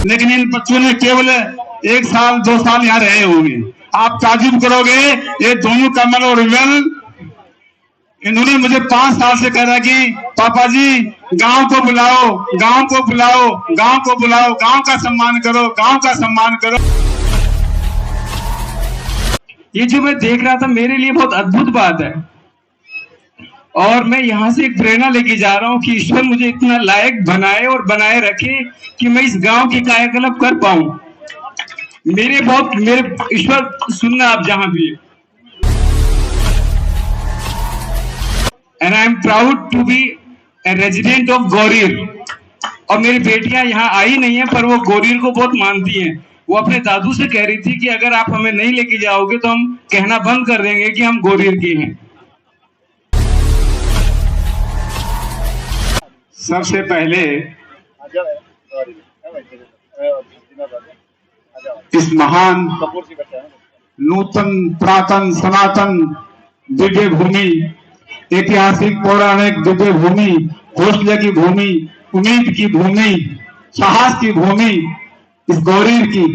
लेकिन इन बच्चों ने केवल 1 साल 2 साल यहाँ रहे होंगे। आप ताजुब करोगे, ये दोनों कमल और विमल, इन्होंने मुझे 5 साल से कह रहा कि पापा जी गांव को बुलाओ, गांव को बुलाओ, गांव को बुलाओ, गांव का सम्मान करो, गांव का सम्मान करो। ये जो मैं देख रहा था मेरे लिए बहुत अद्भुत बात है, और मैं यहाँ से एक प्रेरणा लेके जा रहा हूँ कि ईश्वर मुझे इतना लायक बनाए और बनाए रखे कि मैं इस गांव की कायाकल्प कर पाऊं। मेरे ईश्वर सुनना आप जहां भी, and I am proud to be a resident of Gorir. और मेरी बेटियां यहाँ आई नहीं है, पर वो गोरीर को बहुत मानती हैं। वो अपने दादू से कह रही थी कि अगर आप हमें नहीं लेके जाओगे तो हम कहना बंद कर देंगे कि हम गोरीर के हैं। सबसे पहले इस महान नूतन पुरातन सनातन दिव्य भूमि, ऐतिहासिक पौराणिक दिव्य भूमि, हौसले की भूमि, उम्मीद की भूमि, साहस की भूमि, इस गोरीर की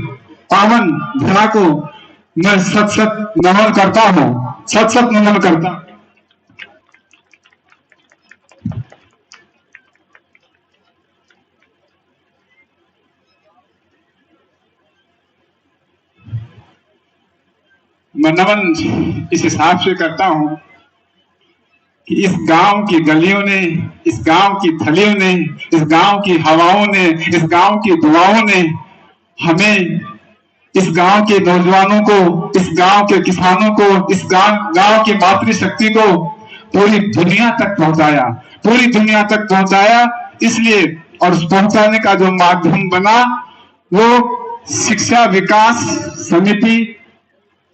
पावन धरा को मैं सत सत नमन करता हूँ, सत सत नमन करता हूँ। मैं नमन इस हिसाब से करता हूं कि इस गांव की गलियों ने, इस गांव की थलियों ने, इस गांव की हवाओं ने, इस गांव की दुआओं ने हमें, इस गांव के नौजवानों को, इस गांव के किसानों को, इस गांव की मातृशक्ति को पूरी दुनिया तक पहुंचाया, पूरी दुनिया तक पहुंचाया। इसलिए और पहुंचाने का जो माध्यम बना वो शिक्षा विकास समिति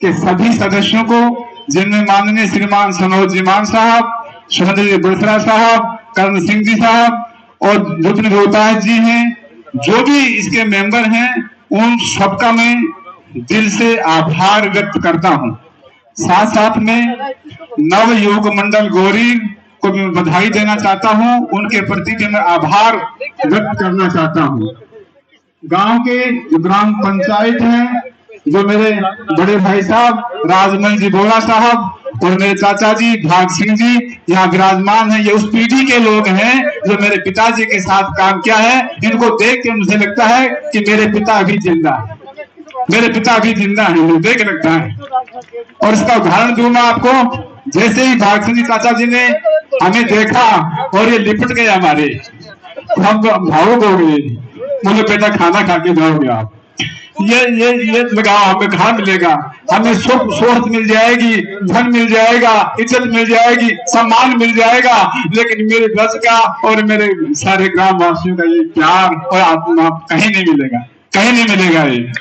के सभी सदस्यों को, जिनमें माननीय श्रीमान सनोज जी मान साहब, सुरेंद्र जी बुलसरा साहब, करण सिंह जी साहब और रुद्र रोहतास जी हैं, जो भी इसके मेंबर हैं, उन सबका मैं दिल से आभार व्यक्त करता हूं। साथ साथ में नव युवक मंडल गोरीर को भी बधाई देना चाहता हूं, उनके प्रति भी मैं आभार व्यक्त करना चाहता हूं। गांव के जो ग्राम पंचायत है, जो मेरे बड़े भाई साहब राजमल जी बोला साहब और मेरे चाचा जी भाग सिंह जी यहाँ विराजमान है, ये उस पीढ़ी के लोग हैं जो मेरे पिताजी के साथ काम किया है। इनको देख के मुझे लगता है कि मेरे पिता अभी जिंदा है, मेरे पिता अभी जिंदा है, मुझे देख लगता है। और इसका उदाहरण दूं मैं आपको, जैसे ही भाग सिंह जी चाचा जी ने हमें देखा और ये लिपट गए हमारे, हम भावुक हो गए, बोले बेटा खाना खा के जाओगे आप, ये लगाओ, हमें कहाँ मिलेगा, हमें सुख सोहत मिल जाएगी, धन मिल जाएगा, इज्जत मिल जाएगी, सम्मान मिल जाएगा, लेकिन मेरे ब्रज का और मेरे सारे ग्राम वासियों का ये प्यार और आत्मा कहीं नहीं मिलेगा, कहीं नहीं मिलेगा। ये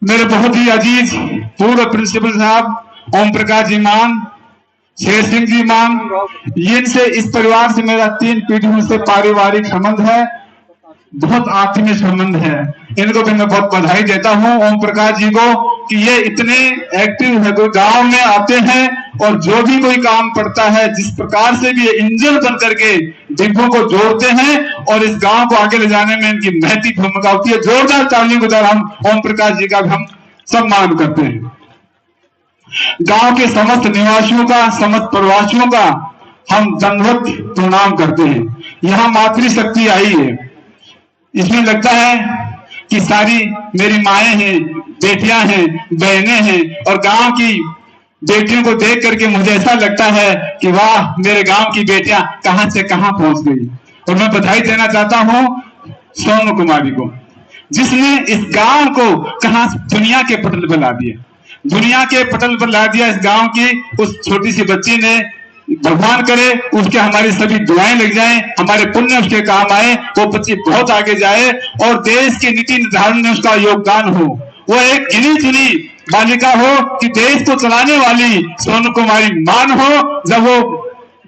मेरे बहुत ही अजीज पूर्व प्रिंसिपल साहब ओम प्रकाश जी मान, शेर सिंह जी मान, इनसे, इस परिवार से मेरा 3 पीढ़ियों से पारिवारिक संबंध है, बहुत आत्मीय संबंध है। इनको भी मैं बहुत बधाई देता हूं, ओम प्रकाश जी को, कि ये इतने एक्टिव है, तो गांव में आते हैं और जो भी कोई काम पड़ता है, जिस प्रकार से भी ये इंजन बन करके डिब्बों को जोड़ते हैं और इस गांव को आगे ले जाने में इनकी महती भूमिका होती है। जोरदार तालियों के द्वारा हम ओम प्रकाश जी का भी हम सम्मान करते हैं। गांव के समस्त निवासियों का, समस्त प्रवासियों का हम दंडवत प्रणाम करते हैं। यहाँ मातृशक्ति आई है, इसमें लगता है कि सारी मेरी माएं हैं, बेटियां हैं, बहनें हैं, और गांव की बेटियों को देख करके मुझे ऐसा लगता है कि वाह, मेरे गांव की बेटियां कहां से कहां पहुंच गई। और मैं बधाई देना चाहता हूं सोनू कुमारी को, जिसने इस गांव को कहां दुनिया के पटल पर ला दिया, दुनिया के पटल पर ला दिया। इस गांव की उस छोटी सी बच्ची ने, भगवान करे उसके हमारी सभी दुआएं लग जाएं, हमारे पुण्य उसके काम आए, वो बच्ची बहुत आगे जाए और देश के नीति निर्धारण में उसका योगदान हो। वो एक गिनी चुनी बालिका हो कि देश को चलाने वाली सोनू कुमारी मान हो, जब वो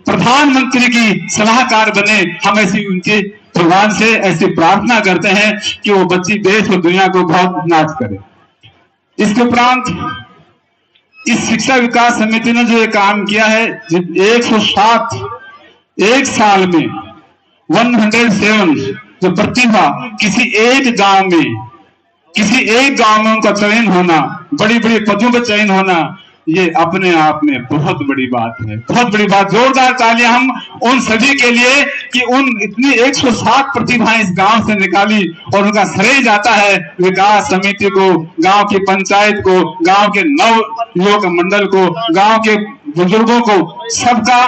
प्रधानमंत्री की सलाहकार बने। हम ऐसी उनके भगवान से ऐसी प्रार्थना करते हैं कि वो बच्ची देश और दुनिया को बहुत नाच करे। इसके उपरांत इस शिक्षा विकास समिति ने जो ये काम किया है, 107 एक साल में 107 जो प्रतिभा किसी एक गांव में उनका चयन होना, बड़ी बड़ी पदों पर चयन होना, ये अपने आप में बहुत बड़ी बात है, बहुत बड़ी बात। जोरदार तालियां हम उन सभी के लिए कि उन इतनी 107 प्रतिभाएं इस गांव से निकाली और उनका श्रेय जाता है विकास समिति को, गांव की पंचायत को, गांव के नव युवक मंडल को, गांव के बुजुर्गों को, सबका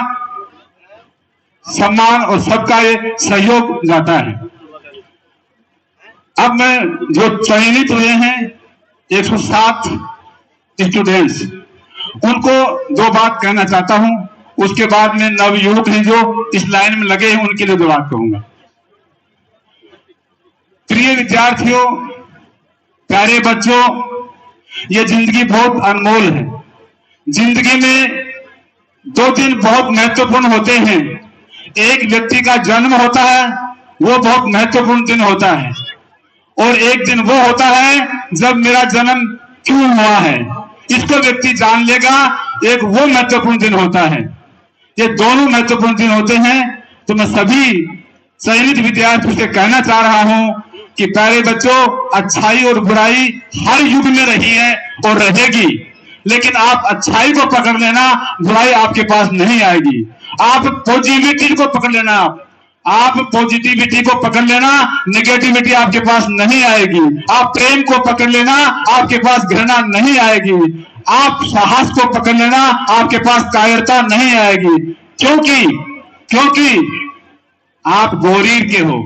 सम्मान और सबका ये सहयोग जाता है। अब मैं जो चयनित हुए हैं 107 स्टूडेंट्स, उनको दो बात कहना चाहता हूं, उसके बाद में नवयुवक हैं जो इस लाइन में लगे हैं उनके लिए दो बात कहूंगा। प्रिय विद्यार्थियों, प्यारे बच्चों, ये जिंदगी बहुत अनमोल है। जिंदगी में दो दिन बहुत महत्वपूर्ण होते हैं। एक व्यक्ति का जन्म होता है, वो बहुत महत्वपूर्ण दिन होता है, और एक दिन वो होता है जब मेरा जन्म क्यों हुआ है, इसको व्यक्ति जान लेगा। एक वो महत्वपूर्ण दिन होता है, ये दोनों महत्वपूर्ण दिन होते हैं। तो मैं सभी चयनित विद्यार्थियों से कहना चाह रहा हूं कि प्यारे बच्चों, अच्छाई और बुराई हर युग में रही है और रहेगी, लेकिन आप अच्छाई को पकड़ लेना, बुराई आपके पास नहीं आएगी। आप पॉजिटिविटी को पकड़ लेना, आप पॉजिटिविटी को पकड़ लेना, नेगेटिविटी आपके पास नहीं आएगी। आप प्रेम को पकड़ लेना, आपके पास घृणा नहीं आएगी। आप साहस को पकड़ लेना, आपके पास कायरता नहीं आएगी, क्योंकि आप गोरीर के हो।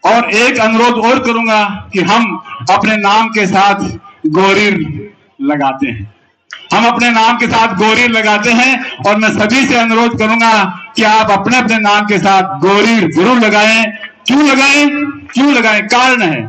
और एक अनुरोध और करूंगा कि हम अपने नाम के साथ गोरीर लगाते हैं, हम अपने नाम के साथ गोरीर लगाते हैं, और मैं सभी से अनुरोध करूंगा कि आप अपने अपने नाम के साथ गोरीर जरूर लगाएं। क्यों लगाएं? कारण है,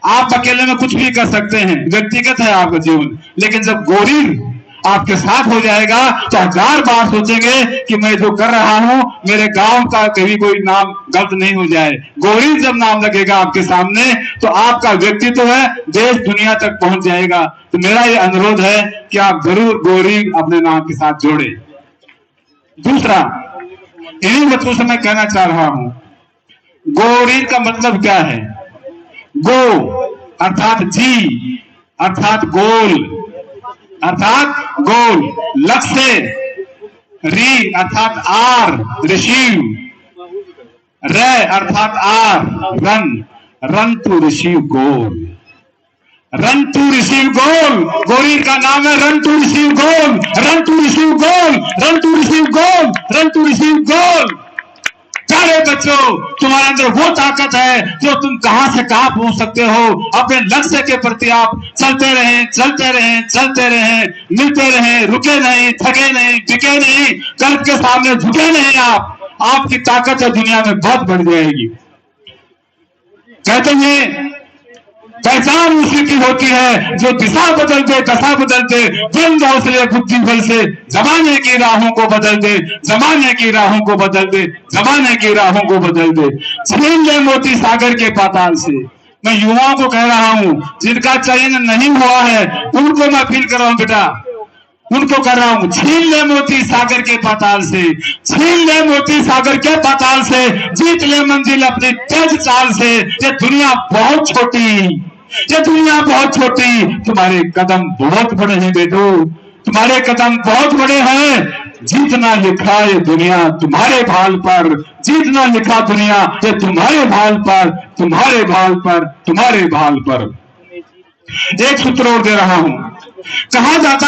आप अकेले में कुछ भी कर सकते हैं, व्यक्तिगत है आपका जीवन, लेकिन जब गोरीर आपके साथ हो जाएगा तो 1000 बार सोचेंगे कि मैं जो कर रहा हूं मेरे गांव का कभी कोई नाम गलत नहीं हो जाए। गोरीर जब नाम लगेगा आपके सामने तो आपका व्यक्तित्व है देश दुनिया तक पहुंच जाएगा। तो मेरा ये अनुरोध है कि आप जरूर गोरीर अपने नाम के साथ जोड़े। दूसरा, इन्हीं बच्चों से मैं कहना चाह रहा हूं, गोरीर का मतलब क्या है? गो अर्थात जी, अर्थात गोल, लक्ष्य। री अर्थात आर, रिसीव। रे अर्थात R, run to receive goal. Run to receive goal, Gorir का नाम है run to receive goal, run to receive goal, run to receive goal, run to receive goal. प्यारे बच्चों, तुम्हारे अंदर वो ताकत है जो तुम कहां से कहां पहुंच सकते हो। अपने लक्ष्य के प्रति आप चलते रहें, मिलते रहें, रुके नहीं, थके नहीं, टिके नहीं, कर्म के सामने झुके नहीं। आपकी ताकत दुनिया में बहुत बढ़ जाएगी। कहते हैं पहचान उसी की होती है जो दिशा बदल दे, दशा बदल दे, बुलंद हौसले बुद्धि बल से जमाने की राहों को बदल दे, जमाने की राहों को बदल दे, जमाने की राहों को बदल दे। छीन ले मोती सागर के पाताल से। मैं युवाओं को कह रहा हूं, जिनका चयन नहीं हुआ है उनको मैं अपील कर रहा हूं, बेटा उनको कर रहा हूं, छीन ले मोती सागर के पाताल से, छीन ले मोती सागर के पाताल से, जीत ले मंजिल अपनी तेज चाल से। ये दुनिया बहुत छोटी, ये दुनिया बहुत छोटी, तुम्हारे कदम बहुत बड़े हैं बेटो, तुम्हारे कदम बहुत बड़े हैं। जीतना लिखा ये दुनिया तुम्हारे भाल पर, जीतना लिखा दुनिया ये तुम्हारे भाल पर, तुम्हारे भाल पर, तुम्हारे भाल पर। एक सूत्र और दे रहा हूं, कहा जाता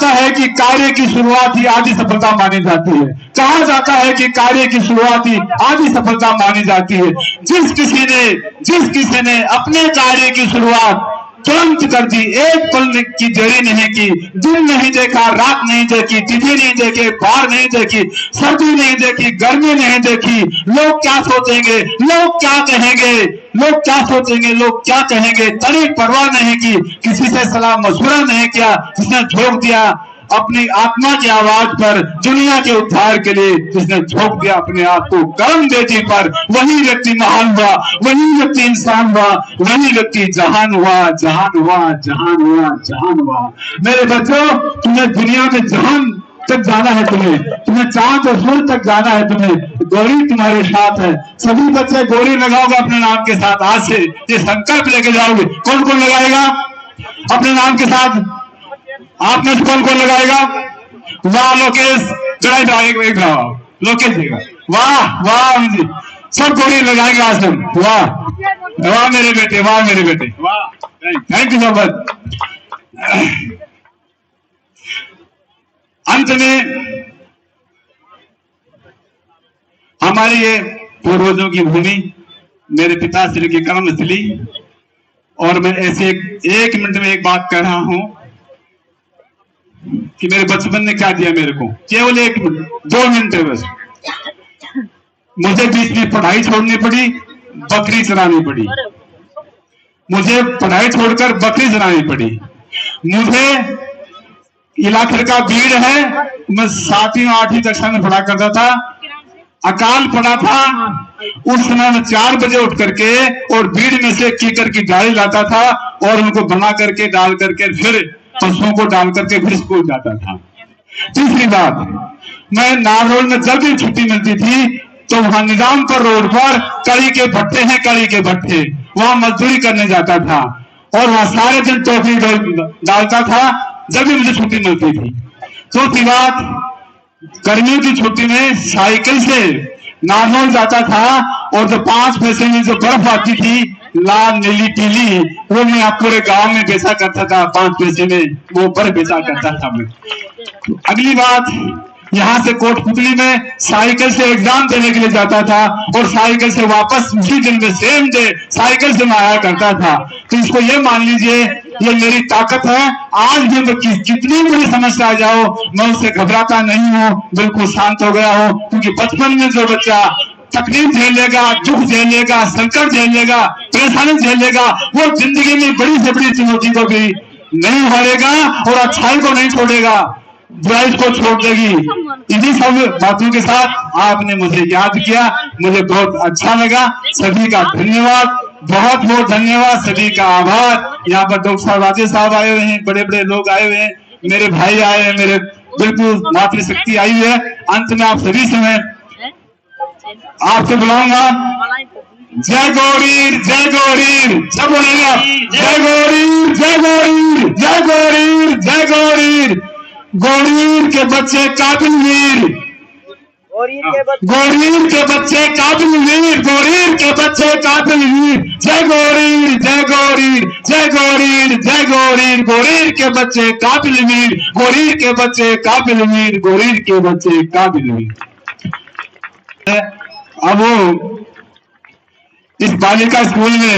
है कि कार्य की शुरुआत ही आधी सफलता मानी जाती है। कहा जाता है कि कार्य की शुरुआत ही आधी सफलता मानी जाती है। जिस किसी ने अपने कार्य की शुरुआत तुरंत कर दी, एक पल की देरी नहीं की, दिन नहीं देखा, रात नहीं देखी, तिथि नहीं देखे, बाढ़ नहीं देखी, सर्दी नहीं देखी, गर्मी नहीं देखी। लोग क्या सोचेंगे, लोग क्या कहेंगे, लोग क्या सोचेंगे, लोग क्या कहेंगे, तनी परवाह नहीं की, किसी से सलाह मशवरा नहीं किया, जिसने झोंक दिया अपनी आत्मा की आवाज पर, दुनिया के उद्धार के लिए जिसने झोंक दिया अपने आप को कर्म बेटी पर, वही व्यक्ति महान हुआ, वही व्यक्ति इंसान हुआ, वही व्यक्ति जहान हुआ, जहान हुआ, जहान हुआ, जहान हुआ। मेरे बच्चों, तुम्हें दुनिया में जहान तक जाना है तुम्हें, तुम्हें चांद और सूरज तक जाना है तुम्हें, गौरी तुम्हारे साथ है। सभी बच्चे गौरी लगाओगे अपने नाम के साथ, आज से ये संकल्प लेके जाओगे। कौन कौन लगाएगा अपने नाम के साथ? आप में से कौन कौन लगाएगा? वाह लोकेश, जरा एक लोकेश जी का, वाह वाह जी, सब गौरी लगाएंगे आज से। वाह वाह मेरे बेटे, वाह मेरे बेटे, वाह, थैंक यू सो मच। अंत में हमारे ये पूर्वजों की भूमि, मेरे पिताश्री की कर्मस्थली, और मैं ऐसे एक मिनट में एक बात कह रहा हूं कि मेरे बचपन ने क्या दिया मेरे को, केवल 1 मिनट 2 मिनट है बस। मुझे बीच में पढ़ाई छोड़नी पड़ी, बकरी चरानी पड़ी, मुझे पढ़ाई छोड़कर बकरी चरानी पड़ी। मुझे इलाके का भीड़ है, मैं 7वीं 8वीं कक्षा में पढ़ा करता था, अकाल पड़ा था। उस समय मैं 4 बजे उठ करके और भीड़ में से कीकर की डाली लाता था और उनको बना करके डाल करके फिर पशुओं को डाल करके फिर स्कूल जाता था। तीसरी बात, मैं नारोल में जब भी छुट्टी मिलती थी तो वहां निजामपुर रोड पर कड़ी के भट्टे हैं, कड़ी के भट्टे, वहां मजदूरी करने जाता था और वहां सारे दिन टोकरी डालता था जब भी मुझे छुट्टी मिलती थी। चौथी बात, गर्मियों की छुट्टी में साइकिल से नारनौल जाता था और जो 5 पैसे में जो बर्फ आती थी, लाल नीली पीली, वो मैं पूरे गांव में बेचा करता था। 5 पैसे में वो बर्फ बेचा करता था मैं। अगली बात, यहाँ से कोटपुतली में साइकिल से एग्जाम देने के लिए जाता था और साइकिल से वापस उसी दिन में सेम डे साइकिल से मैं आया करता था। तो इसको ये मान लीजिए, ये मेरी ताकत है। आज भी मैं कितनी बड़ी समस्या आ जाओ, मैं उससे घबराता नहीं हूँ, बिल्कुल शांत हो गया हूँ। क्योंकि बचपन में जो बच्चा तकलीफ झेलेगा, दुख झेलेगा, संकट झेलेगा, परेशानी झेलेगा, वो जिंदगी में बड़ी से बड़ी चुनौती को भी नहीं हारेगा और अच्छाई को नहीं छोड़ेगा, बुराई को छोड़ देगी। इन्हीं सब बातों के साथ आपने मुझे याद किया, मुझे बहुत अच्छा लगा। सभी का धन्यवाद, बहुत बहुत धन्यवाद, सभी का आभार। यहाँ पर डॉक्टर साहब राजेश साहब आए हुए हैं, बड़े बड़े लोग आए हुए हैं, मेरे भाई आए हैं, मेरे बिल्कुल मातृशक्ति आई है। अंत में आप सभी से मैं आपसे बुलाऊंगा, जय गौरी, जय गौरी, सब बोलेगा जय गौरी, जय गौरी, जय गौरी, जय गौरी। गौरीर के बच्चे काबिल वीर, गौरीर के बच्चे काबिल वीर, गौरीर के बच्चे काबिल वीर। जय गौरीर, जय गौरीर, जय गौरीर, जय गौरीर। गौरीर के बच्चे काबिल वीर, गौरीर के बच्चे काबिल वीर, गौरीर के बच्चे काबिल वीर। अब वो इस बालिका स्कूल में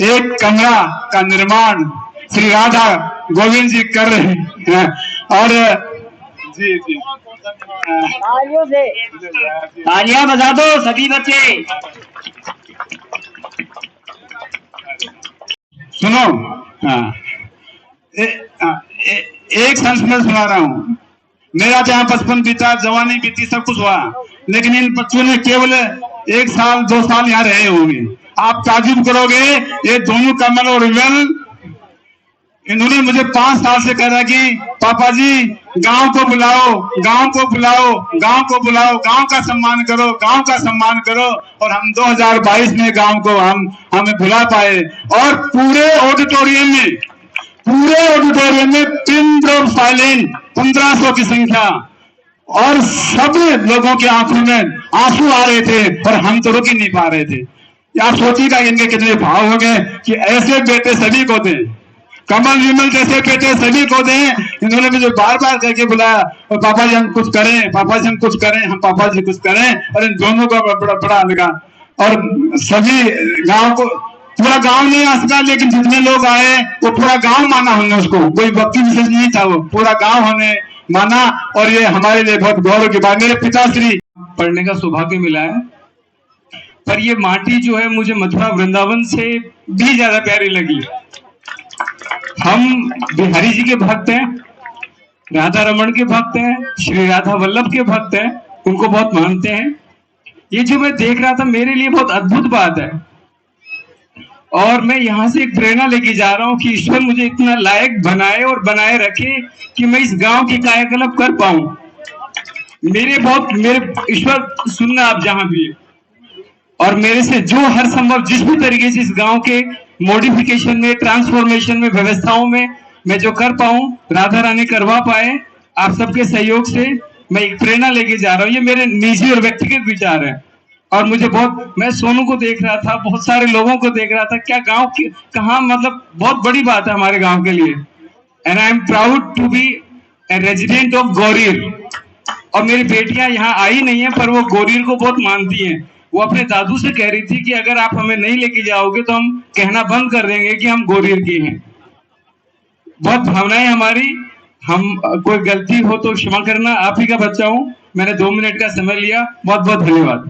एक कमरा का निर्माण श्री राधा गोविंद जी कर रहे हैं और जी जी तालियां बजा दो सभी बच्चे। सुनो, एक संस्मरण सुना रहा हूँ। मेरा जहाँ बचपन बीता, जवानी बीती, सब कुछ हुआ, लेकिन इन बच्चों ने केवल 1 साल 2 साल यहाँ रहे होंगे। आप ताजुब करोगे, ये दोनों कमल और विमल, इन्होंने मुझे 5 साल से कह रहा कि पापा जी गांव को बुलाओ, गांव को बुलाओ, गांव को बुलाओ, गांव का सम्मान करो, गांव का सम्मान करो। और हम 2022 में गांव को हमें बुला पाए और पूरे ऑडिटोरियम में पिन ड्रॉप साइलेंट 1500 की संख्या, और सब लोगों की आंखों में आंसू आ रहे थे और हम तो रुक ही नहीं पा रहे थे। आप सोचिएगा इनके कितने भाव हो गए कि ऐसे बेटे सभी को दें, कमल विमल जैसे बेटे सभी को दें। इन्होंने मुझे बार बार कह के बुलाया, और पापा जी हम कुछ करें, पापा जी हम कुछ करें, हम पापा जी कुछ करें। और इन दोनों का बड़ा लगा और सभी गांव को, पूरा गांव नहीं आ सका, लेकिन जितने लोग आए वो पूरा गांव माना हमने उसको, कोई व्यक्ति विशेष नहीं था, वो पूरा गांव हमने माना। और ये हमारे लिए बहुत गौरव की बात। मेरे पिताश्री पढ़ने का सौभाग्य मिला है, पर ये माटी जो है मुझे मथुरा वृंदावन से भी ज्यादा प्यारी लगी। हम बिहारी जी के भक्त हैं, राधा रमन के भक्त हैं, श्री राधा वल्लभ के भक्त हैं, उनको बहुत मानते हैं। ये जो मैं देख रहा था मेरे लिए बहुत अद्भुत बात है। और मैं यहाँ से एक प्रेरणा लेके जा रहा हूँ कि ईश्वर मुझे इतना लायक बनाए और बनाए रखे कि मैं इस गांव की कायाकल्प कर पाऊं। मेरे ईश्वर सुनना आप जहां भी है, और मेरे से जो हर संभव जिस भी तरीके से इस गांव के मॉडिफिकेशन में, ट्रांसफॉर्मेशन में, व्यवस्थाओं में मैं जो कर पाऊं, राधा रानी करवा पाए। आप सबके सहयोग से मैं एक प्रेरणा लेके जा रहा हूँ। ये मेरे निजी और व्यक्तिगत विचार है। और मुझे बहुत, मैं सोनू को देख रहा था, बहुत सारे लोगों को देख रहा था, क्या गांव की कहाँ, मतलब बहुत बड़ी बात है हमारे गांव के लिए। And I am proud to be a resident of Gorir. और मेरी बेटियां यहाँ आई नहीं है, पर वो गोरीर को बहुत मानती हैं। वो अपने दादू से कह रही थी कि अगर आप हमें नहीं लेके जाओगे तो हम कहना बंद कर देंगे कि हम गोरीर के हैं। बहुत भावनाएं हमारी, हम कोई गलती हो तो क्षमा करना। आप ही का बच्चा हूं, मैंने 2 मिनट का समय लिया। बहुत बहुत धन्यवाद।